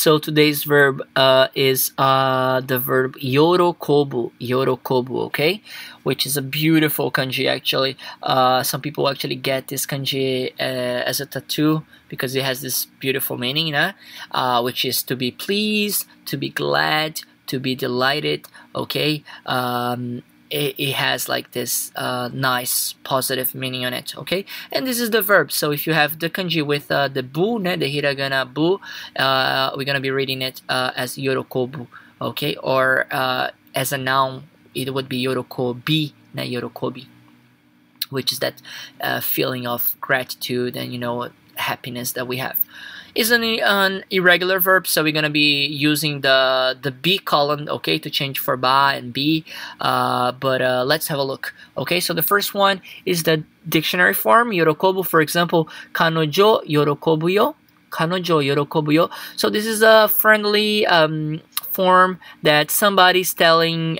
So today's verb is the verb yorokobu, yorokobu, okay? Which is a beautiful kanji actually. Some people actually get this kanji as a tattoo because it has this beautiful meaning, which is to be pleased, to be glad, to be delighted, okay? It has like this nice positive meaning on it, okay? And this is the verb. So if you have the kanji with the bu, the hiragana bu, we're gonna be reading it as yorokobu, okay? Or as a noun, it would be yorokobi, yorokobi, which is that feeling of gratitude and, you know, happiness that we have. Is an irregular verb, so we're gonna be using the be column, okay, to change for ba and be. But let's have a look. Okay, so the first one is the dictionary form, yorokobu. For example, kanojo yorokobu yo, kanojo yorokobu yo. So this is a friendly form that somebody's telling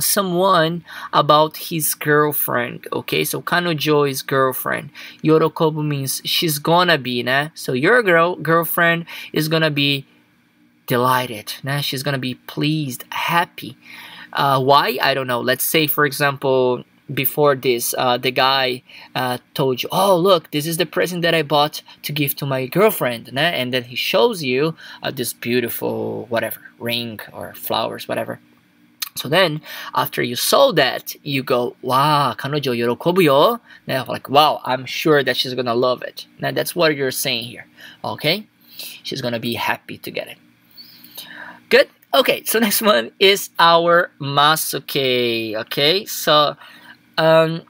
someone about his girlfriend, okay? So kanojo is girlfriend, yorokobu means she's gonna be, so your girlfriend is gonna be delighted, she's gonna be pleased, happy. Why? I don't know. Let's say, for example, before this, the guy told you, oh look, this is the present that I bought to give to my girlfriend, and then he shows you this beautiful whatever, ring or flowers, whatever. So then after you saw that, you go, wow, kanojo yorokobu yo, like, wow, I'm sure that she's gonna love it. Now that's what you're saying here, okay? She's gonna be happy to get it. Good. Okay, so next one is our masuke. Okay, so the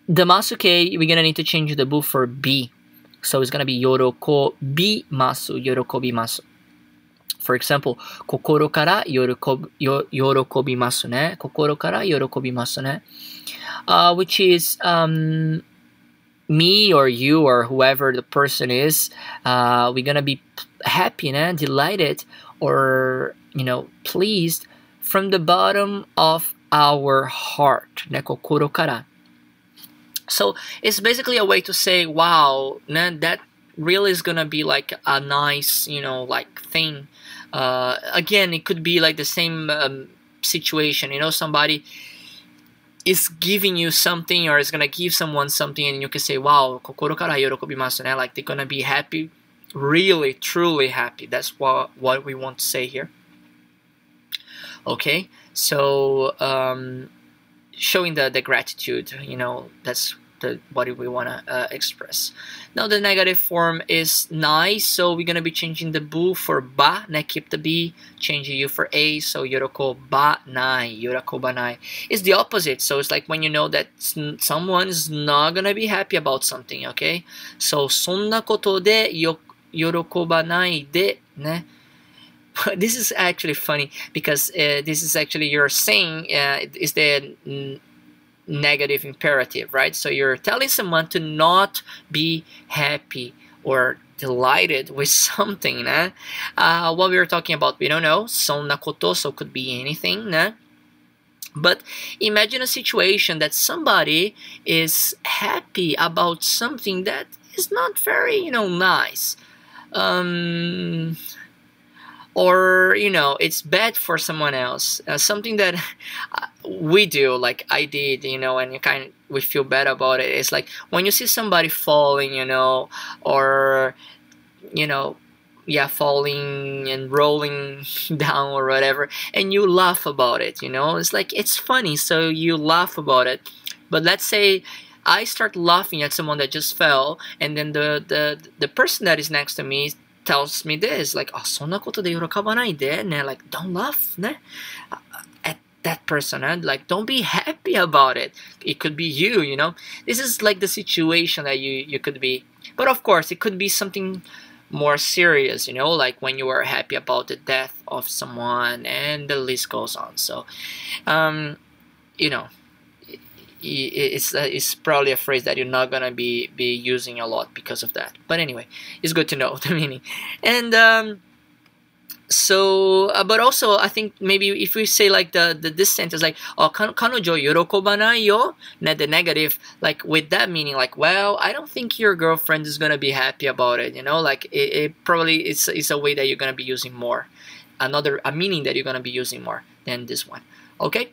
masuke, we're gonna need to change the bu for be, so it's gonna be yorokobimasu, yorokobimasu. For example, kokoro kara yorokobimasu ne, kokoro kara yorokobimasu ne, which is me or you or whoever the person is, we're gonna be happy, delighted, or, you know, pleased from the bottom of our heart, kokoro kara. So it's basically a way to say, wow, that really is gonna be like a nice, you know, like thing. Again, it could be like the same situation, you know, somebody is giving you something or is gonna give someone something, and you can say, wow, kokoro kara yorokobimasu ne, like they're gonna be happy, really, truly happy. That's what we want to say here. Okay, so showing the gratitude, you know, that's what we want to express. Now the negative form is nai, so we're gonna be changing the bu for ba, keep the b, changing you for a, so yorokobanai, yorokobanai. It's the opposite, so it's like when you know that someone is not gonna be happy about something, okay? So sonna koto de yorokobanai de, This is actually funny because this is actually you're saying is the negative imperative, right? So you're telling someone to not be happy or delighted with something. What we were talking about, we don't know. Sonna koto, so could be anything. But imagine a situation that somebody is happy about something that is not very, you know, nice. Or, you know, it's bad for someone else. Something that we do, like I did, you know, and we feel bad about it. It's like when you see somebody falling, you know, or, you know, yeah, falling and rolling down or whatever, and you laugh about it, you know. It's like, it's funny, so you laugh about it. But let's say I start laughing at someone that just fell, and then the person that is next to me tells me this, like, oh, sonna koto de yorokobanai de, like, don't laugh, at that person, like, don't be happy about it. It could be you, you know. This is like the situation that you could be. But of course, it could be something more serious, you know, like when you are happy about the death of someone, and the list goes on. So, you know, it's probably a phrase that you're not gonna be using a lot because of that. But anyway, it's good to know the meaning. And So, but also I think maybe if we say like this sentence like, oh, 彼女喜ばないよ, the negative, like with that meaning, like, well, I don't think your girlfriend is gonna be happy about it, you know, like it probably it's a way that you're gonna be using more, a meaning that you're gonna be using more than this one. Okay.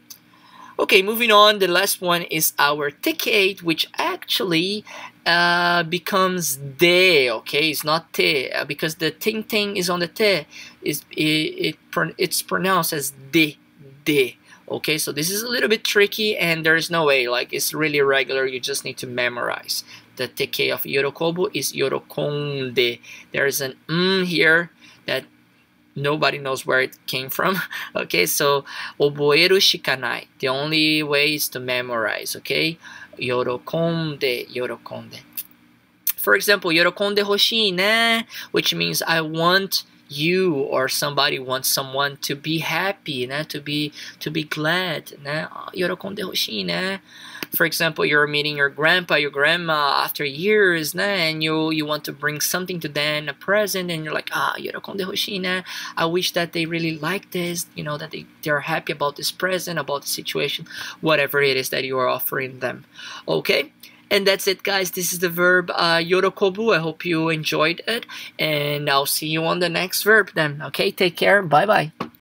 Okay, moving on, the last one is our TK8, which actually becomes de, okay? It's not te, because the ting ting is on the te. It's pronounced as de, okay? So this is a little bit tricky, and there's no way, like, it's really regular. You just need to memorize. The TK of yorokobu is yorokonde. There is an here that nobody knows where it came from. Okay, so oboeru shikanai. The only way is to memorize. Okay, yorokonde. For example, yorokonde hoshii ne, which means I want you or somebody wants someone to be happy, ne? to be glad. Ne? Yorokonde hoshii ne. For example, you're meeting your grandpa, your grandma after years, and you want to bring something to them, a present, and you're like, yorokonde hoshii ne. I wish that they really like this, you know, that they're happy about this present, about the situation, whatever it is that you are offering them. Okay? And that's it, guys. This is the verb yorokobu. I hope you enjoyed it, and I'll see you on the next verb then. Okay? Take care. Bye-bye.